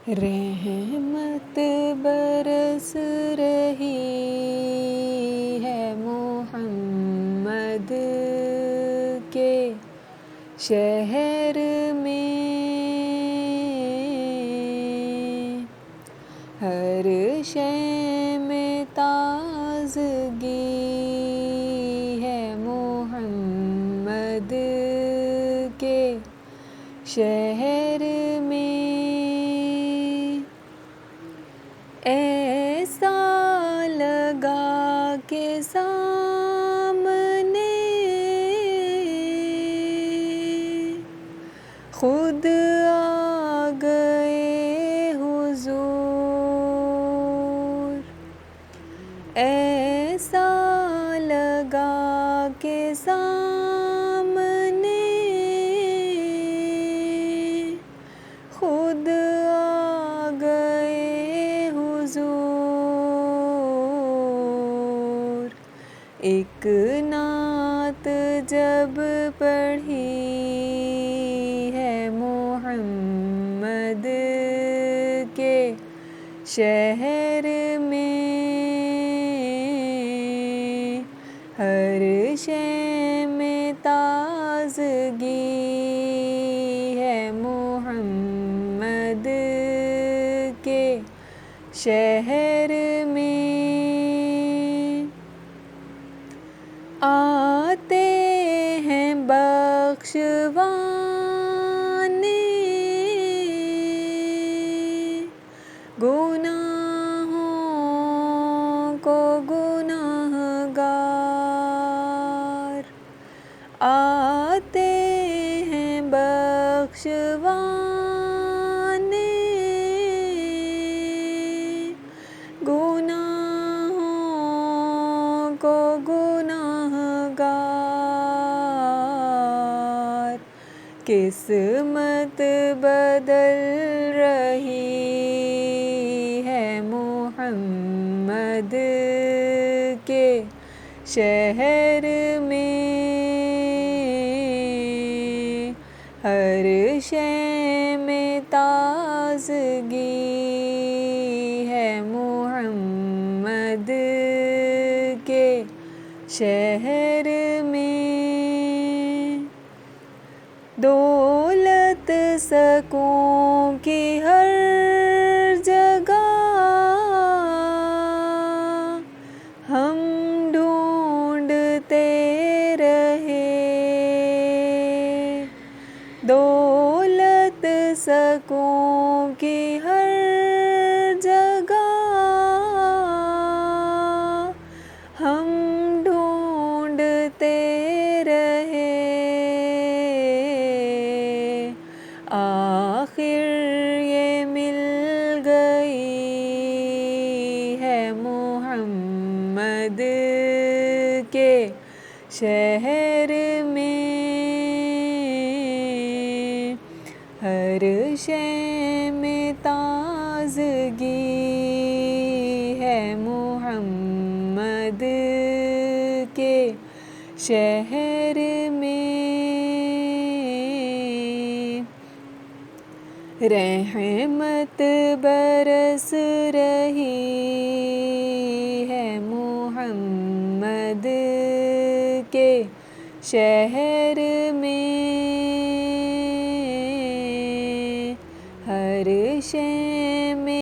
رحمت برس رہی ہے محمد کے شہر میں، ہر شے میں تازگی ہے محمد کے شہر میں، ایسا لگا کہ سامنے خود آ گئے حضور، ایسا لگا کہ سامنے خود آ گئے حضور۔ ایک نعت جب پڑھی ہے محمد کے شہر میں، ہر شے میں تازگی ہے محمد کے شہر میں، آتے ہیں بخشوانے گناہوں کو گنہگار، آتے ہیں بخشوانے گناہوں کو گنہگار، قسمت بدل رہی ہے محمد کے شہر میں، ہر شے میں تازگی ہے محمد کے شہر میں، دولت سکون کی ہر جگہ ہم ڈھونڈتے رہے، دولت سکون کی ہر جگہ ہم ڈھونڈتے رہے، آخر یہ مل گئی ہے محمد کے شہر میں، ہر شے میں تازگی ہے محمد کے شہر میں، رحمت برس رہی ہے محمد کے شہر میں، ہر شے میں